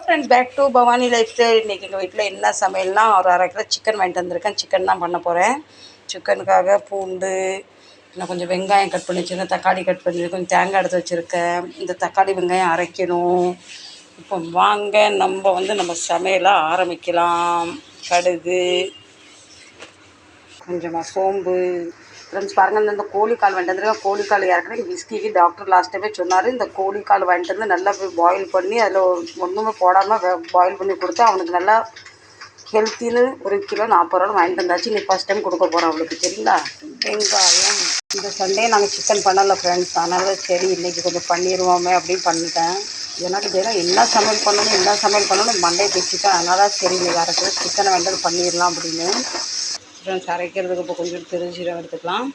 Friends, back to Bhavani lifestyle. இன்றைக்கி எங்கள் வீட்டில் என்ன சமையல்னால், ஒரு அரை கிலோ சிக்கன் வாங்கிட்டு வந்திருக்கேன். சிக்கன் தான் பண்ண போகிறேன். சிக்கனுக்காக பூண்டு, இன்னும் கொஞ்சம் வெங்காயம் கட் பண்ணி வச்சுருக்கேன், தக்காளி கட் பண்ணி கொஞ்சம் தேங்காய் எடுத்து வச்சுருக்கேன். இந்த தக்காளி வெங்காயம் அரைக்கணும். இப்போ வாங்க நம்ம சமையலாக ஆரம்பிக்கலாம். கடுகு, கொஞ்சமாக சோம்பு. ஃப்ரெண்ட்ஸ் பாருங்கள், இந்த கோழிக்கால் வாங்கிட்டு வந்துருக்கேன். கோழிக்கால் இறக்குறேன். விஸ்கிக்கு டாக்டர் லாஸ்ட் டைமே சொன்னார், இந்த கோழிக்கால் வாங்கிட்டு வந்து நல்லா பாயில் பண்ணி அதில் ஒன்றுமே போடாமல் பாயில் பண்ணி கொடுத்தா அவனுக்கு நல்லா ஹெல்த்தின்னு 1 கிலோ 40 ரூபா வாங்கிட்டு வந்தாச்சு. நீ ஃபஸ்ட் டைம் கொடுக்க போகிறோம் அவளுக்கு, சரிங்களா? வெங்காயம். இந்த சண்டே நாங்கள் சிக்கன் பண்ணலை ஃப்ரெண்ட்ஸ், அதனால் சரி இன்றைக்கி கொஞ்சம் பண்ணிடுவோமே அப்படின்னு பண்ணிட்டேன். எனக்கு தெரியும் என்ன சமையல் பண்ணணும் மண்டே பேசிட்டேன். அதனால் சரி நீ வேறு சிக்கனை வந்து பண்ணிடலாம் அப்படின்னு. ஃப்ரெண்ட்ஸ், அரைக்கிறதுக்கு இப்போ கொஞ்சம் பெருஞ்சீரகம் எடுத்துக்கலாம்.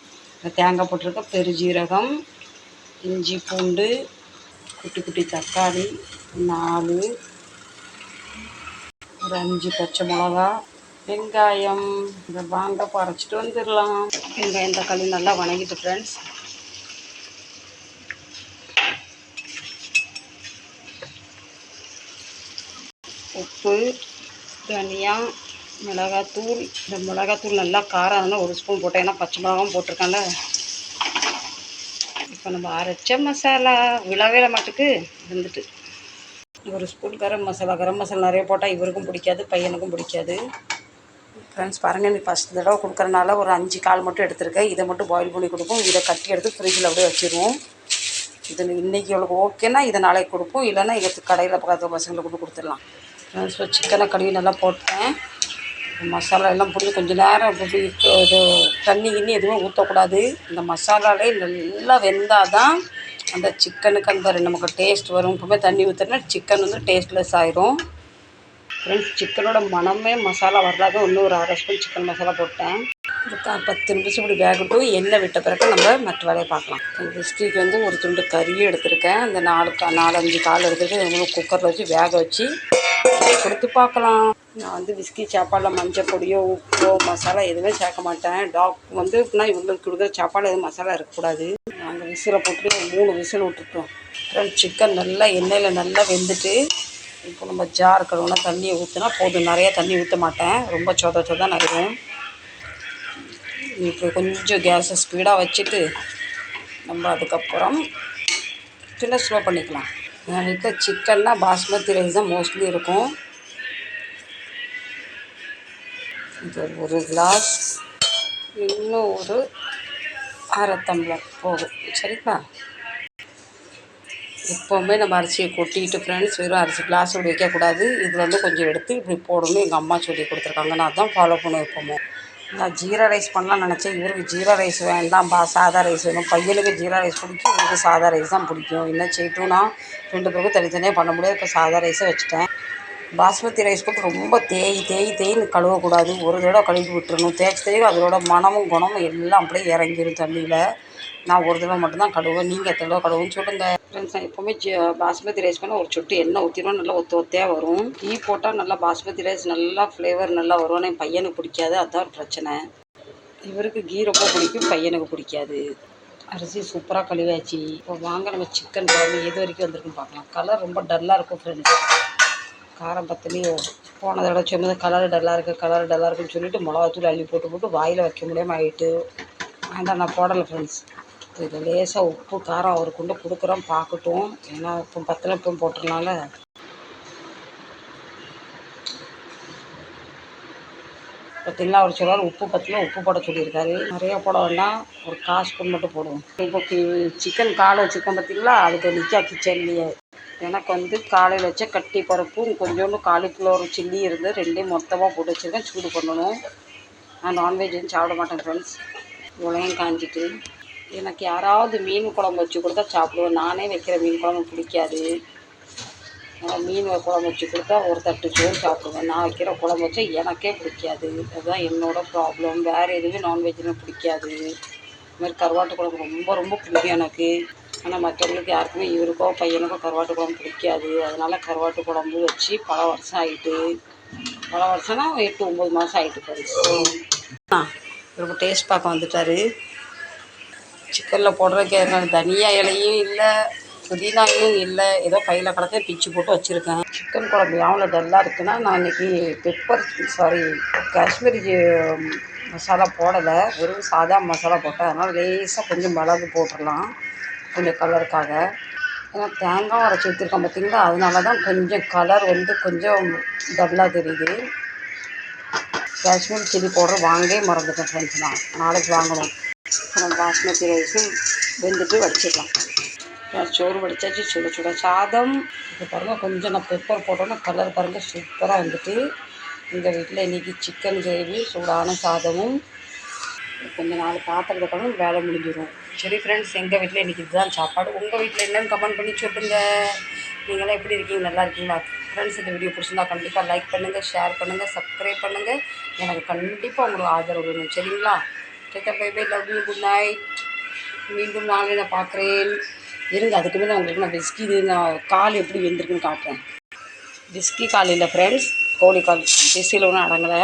தேங்காய் போட்டிருக்க பெருஞ்சீரகம், இஞ்சி பூண்டு, குட்டி குட்டி தக்காளி 4, ஒரு 5 பச்சை மிளகா, வெங்காயம். இந்த வாங்க அரைச்சிட்டு வந்துடலாம். வெங்காயம் தக்காளி நல்லா வணங்கிட்டு ஃப்ரெண்ட்ஸ், உப்பு, தனியா, மிளகாத்தூள். இந்த மிளகாத்தூள் நல்லா காரம் இருந்தால் 1 ஸ்பூன் போட்டேன், ஏன்னா பச்சை மிளகாவும் போட்டிருக்கேன்ல. இப்போ நம்ம அரைச்ச மசாலா விழாவேல மாட்டுக்கு வந்துட்டு 1 ஸ்பூன் கரம் மசாலா நிறைய போட்டால் இவருக்கும் பிடிக்காது, பையனுக்கும் பிடிக்காது. ஃப்ரெண்ட்ஸ் பாருங்கள், நீ ஃபஸ்ட் தடவை கொடுக்குறனால ஒரு 5 கால் மட்டும் எடுத்துருக்கேன். இதை மட்டும் பாயில் பண்ணி கொடுப்போம். இதை கட்டி எடுத்து ஃப்ரிட்ஜில் அப்படியே வச்சுருவோம். இது இன்றைக்கி எவ்வளோ ஓகேன்னா இதை நாளைக்கு கொடுப்போம், இல்லைன்னா இதை கடையில் பக்கத்து பசங்களை கொண்டு கொடுத்துடலாம். ஃப்ரெண்ட்ஸ், இப்போ சிக்கனை கழுவி நல்லா போட்டேன். மசாலா எல்லாம் போட்டு கொஞ்சம் நேரம் இது தண்ணி கிண்ணி எதுவும் ஊற்றக்கூடாது. இந்த மசாலாலே நல்லா வெந்தால் தான் அந்த சிக்கனுக்கு அந்த நமக்கு டேஸ்ட் வரும். இப்போவே தண்ணி ஊற்றினா சிக்கன் வந்து டேஸ்ட்லெஸ் ஆயிரும். ஃப்ரெண்ட்ஸ், சிக்கனோட மனமே மசாலா வர்றாங்க. இன்னும் ஒரு 1/2 ஸ்பூன் சிக்கன் மசாலா போட்டேன். ஒரு 10 நிமிஷம் இப்படி வேகட்டும். எண்ணெய் விட்ட பிறகு நம்ம மற்ற வேலையை பார்க்கலாம். விஸ்கிக்கு வந்து ஒரு துண்டு கறியும் எடுத்திருக்கேன். அந்த 4-5 கால் எடுத்துகிட்டு குக்கரில் வச்சு வேக வச்சு கொடுத்து பார்க்கலாம். நான் வந்து விஸ்கி சாப்பாடில் மஞ்சள் பொடியோ உப்போ மசாலா எதுவுமே சேர்க்க மாட்டேன். வந்து இப்படின்னா இவங்களுக்கு கொடுக்குற சாப்பாடு எதுவும் மசாலா இருக்கக்கூடாது. நாங்கள் விசிலை போட்டு 3 விசில் விட்டுட்டோம். அப்புறம் சிக்கன் நல்லா எண்ணெயில் நல்லா வெந்துட்டு, இப்போ நம்ம ஜார் கழுவுனா தண்ணியை ஊற்றினா போதும். நிறைய தண்ணி ஊற்ற மாட்டேன், ரொம்ப சொதான் ஆகிடும். இப்போ கொஞ்சம் கேஸை ஸ்பீடாக வச்சுட்டு நம்ம அதுக்கப்புறம் சின்ன ஸ்லோ பண்ணிக்கலாம். என் வீட்டில் சிக்கன்னா பாஸ்மதி ரைஸ் தான் மோஸ்ட்லி இருக்கும். இது 1 கிளாஸ், இன்னும் ஒரு 1/2 டம்ளர் போகும், சரிங்களா? எப்போவுமே நம்ம அரிசியை கொட்டிட்டு ஃப்ரெண்ட்ஸ் வெறும் அரிசி கிளாஸ் இப்படி வைக்கக்கூடாது. இதில் வந்து கொஞ்சம் எடுத்து இப்படி போடணும். எங்கள் அம்மா சொல்லி கொடுத்துருக்காங்க, நான் தான் ஃபாலோ பண்ணுவேன் எப்போவுமே. நான் ஜீரா ரைஸ் பண்ணலான்னு நினச்சேன். இவருக்கு ஜீரா ரைஸ் வேண்டாம்பா, சாதா ரைஸ் வேணும். பையனுக்கு ஜீரா ரைஸ் பிடிக்கும், இவருக்கு சாதா ரைஸ் தான் பிடிக்கும். என்ன செய்யட்டும்னா 2 பேருக்கும் தனித்தனியாக பண்ண முடியாது. இப்போ சாதா ரைஸை வச்சுட்டேன். பாஸ்மதி ரைஸ் போட்டு ரொம்ப தேய்ன்னு கழுவக்கூடாது. ஒரு தடவை கழுவி விட்டுறணும். தேய்ச்சி அதோட மனமும் குணமும் எல்லாம் அப்படியே இறங்கிடும் தண்ணியில். நான் ஒரு தடவை மட்டும்தான் கழுவுவேன். நீங்கள் எத்தனை தடவை கழுவுன்னு சொல்லுங்கள். ஃப்ரெண்ட்ஸ், நான் எப்போவுமே பாஸ்மதி ரைஸ் பண்ணால் ஒரு சொட்டு எண்ணெய் ஊற்றிடுவோம். நல்லா ஒத்தையாக வரும். டீ போட்டால் நல்லா பாஸ்மதி ரைஸ் நல்லா ஃப்ளேவர் நல்லா வரும். ஆனால் என் பையனுக்கு பிடிக்காது, அதுதான் ஒரு பிரச்சனை. இவருக்கு கீ ரொம்ப பிடிக்கும், பையனுக்கு பிடிக்காது. அரிசி சூப்பராக கழுவியாச்சு. இப்போ வாங்க நம்ம சிக்கன் குழம்பு எது வரைக்கும் வந்திருக்குன்னு பார்க்கலாம். கலர் ரொம்ப டல்லாக இருக்கும் ஃப்ரெண்ட்ஸ், காரம் பத்தலையோ. போன தடவை சொன்னது கலர் டல்லாக இருக்குன்னு சொல்லிவிட்டு மிளகாத்தூள் அள்ளி போட்டு வாயில் வைக்க முடியாமல் ஆகிட்டு. வேண்டாம், நான் போடலை ஃப்ரெண்ட்ஸ். இது லேசாக உப்பு காரம் அவருக்கு கொண்டு கொடுக்குறோம், பார்க்கட்டும். ஏன்னா இப்போ 10 இப்போ போட்டுறனால. பார்த்திங்களா, அவர் சொல்லுவார் உப்பு பத்தில் உப்பு போட சொல்லியிருக்காரு. நிறையா போட வேண்டாம், ஒரு 1/4 ஸ்பூன் மட்டும் போடுவோம். இப்போ சிக்கன் காலை வச்சுருக்கோம் பார்த்திங்களா, அதுக்கு நிற்கா கிச்சன்லேயே. எனக்கு வந்து காலையில் வச்ச கட்டி பருப்பும் கொஞ்சோண்டு காலிஃப்ளவர் சில்லி இருந்து 2யும் மொத்தமாக போட்டு வச்சுருக்கேன். சூடு பண்ணணும். நான் நான்வெஜ் வந்து சாப்பிட மாட்டேன் ஃப்ரெண்ட்ஸ். உலகம் காஞ்சிட்டு எனக்கு யாராவது மீன் குழம்பு வச்சு கொடுத்தா சாப்பிடுவேன். நானே வைக்கிற மீன் குழம்பு பிடிக்காது. மீன் குழம்பு வச்சு கொடுத்தா ஒரு தட்டு சோறு சாப்பிடுவேன். நான் வைக்கிற குழம்பு வச்சா எனக்கே பிடிக்காது. அதுதான் என்னோடய ப்ராப்ளம். வேறு எதுவுமே நான்வெஜ்ஜுமே பிடிக்காது. இதுமாதிரி கருவாட்டு குழம்பு ரொம்ப பிடிக்கும் எனக்கு. ஆனால் மற்றவங்களுக்கு யாருக்குமே இவருக்கோ பையனுக்கோ கருவாட்டு குழம்பு பிடிக்காது. அதனால் கருவாட்டு குழம்பு வச்சு பல வருஷம் ஆகிட்டு, பல வருஷம்னா 8-9 மாதம் ஆகிட்டு ஃப்ரெண்ட்ஸ். ரொம்ப டேஸ்ட் பார்க்க வந்துட்டார். சிக்கனில் போடுறதுக்கு தனியா இலையும் இல்லை, புதினாயும் இல்லை, ஏதோ கையில் கடத்த பிச்சு போட்டு வச்சுருக்கேன். சிக்கன் குழம்பு எவ்வளோ டல்லாக இருக்குன்னா, நான் இன்றைக்கி காஷ்மீரி மசாலா போடலை, வெறும் சாதா மசாலா போட்டேன். அதனால் லேசாக கொஞ்சம் மிளகு போட்டுடலாம், கொஞ்சம் கலருக்காக. ஏன்னா தேங்காய் அரைச்சி ஊற்றிருக்கேன் பார்த்திங்களா, அதனால தான் கொஞ்சம் கலர் கொஞ்சம் டல்லாக தெரியுது. காஷ்மீர் சில்லி பவுடர் வாங்கவே மறந்துட்டேன் ஃப்ரெண்ட்ஸ், நாளைக்கு வாங்கணும். அப்புறம் பாஸ்மதி ரைஸும் வெந்துட்டு வச்சிடலாம். சோறு வடித்தாச்சு, சுட சுட சாதம். இப்போ பாருங்கள், கொஞ்சம் நான் பெப்பர் போட்டோன்னா கலர் பாருங்கள் சூப்பராக வந்துட்டு. எங்கள் வீட்டில் இன்றைக்கி சிக்கன் கிரேவி, சூடான சாதமும் கொஞ்சம் 4 பாத்திரத்தை கலந்து வேலை முடிஞ்சிடும். சரி ஃப்ரெண்ட்ஸ், எங்கள் வீட்டில் இன்றைக்கி இதுதான் சாப்பாடு. உங்கள் வீட்டில் என்னென்னு கமெண்ட் பண்ணி சொல்லுங்கள். நீங்களாம் எப்படி இருக்கீங்க, நல்லா இருக்கீங்களா ஃப்ரெண்ட்ஸ்? இந்த வீடியோ பிடிச்சிருந்தா கண்டிப்பாக லைக் பண்ணுங்கள், ஷேர் பண்ணுங்கள், சப்ஸ்கிரைப் பண்ணுங்கள். எனக்கு கண்டிப்பாக உங்களுக்கு ஆதரவு வேணும், சரிங்களா? Tata bye bye, love you, good night. மீண்டும் நாளை நான் பார்க்குறேன். இருங்க, அதுக்கு மேலே உங்களுக்கு நான் விஸ்கி நான் கால் எப்படி வெந்திருக்குன்னு காட்டுறேன். விஸ்கி கால் இல்லை ஃப்ரெண்ட்ஸ், கோழி கால். விசில் ஒன்றும் அடங்கலை.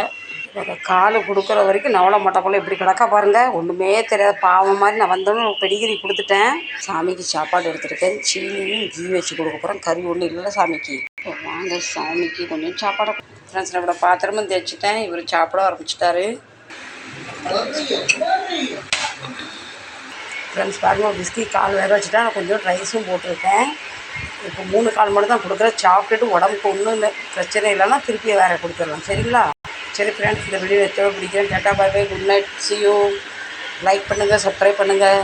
அந்த கால் கொடுக்குற வரைக்கும் நவள மட்டக்குள்ளே எப்படி கிடக்கா பாருங்கள். ஒன்றுமே தெரியாத பாவம் மாதிரி நான் வந்தோன்னு பெடிகிரி கொடுத்துட்டேன். சாமிக்கு சாப்பாடு எடுத்துருக்கேன், சீனியும் கீ வச்சு கொடுக்க போகிறேன். கறி ஒன்றும் இல்லை சாமிக்கு. வாங்க சாமிக்கு கொஞ்சம் சாப்பாடை ஃப்ரெண்ட்ஸ். நம்மளோட பாத்திரமும் தேய்ச்சிட்டேன். இவர் சாப்பிட ஆரம்பிச்சிட்டாரு. ஃப்ரெண்ட்ஸ் பாருங்கள், பிஸ்கி கால் வேக வச்சுட்டா நான் கொஞ்சம் ரைஸும் போட்டிருக்கேன். இப்போ 3 கால் மட்டும் தான் கொடுக்குறேன். சாப்பிட்டுட்டு உடம்புக்கு ஒன்றும் இல்லை பிரச்சனை இல்லைன்னா திருப்பி வேறு கொடுத்துடலாம், சரிங்களா? சரி ஃப்ரெண்ட்ஸ், இந்த வீடியோ எத்தனை பிடிக்கிறேன். Tata bye bye, good night, see you. Like பண்ணுங்கள், சப்ஸ்கிரைப் பண்ணுங்கள்.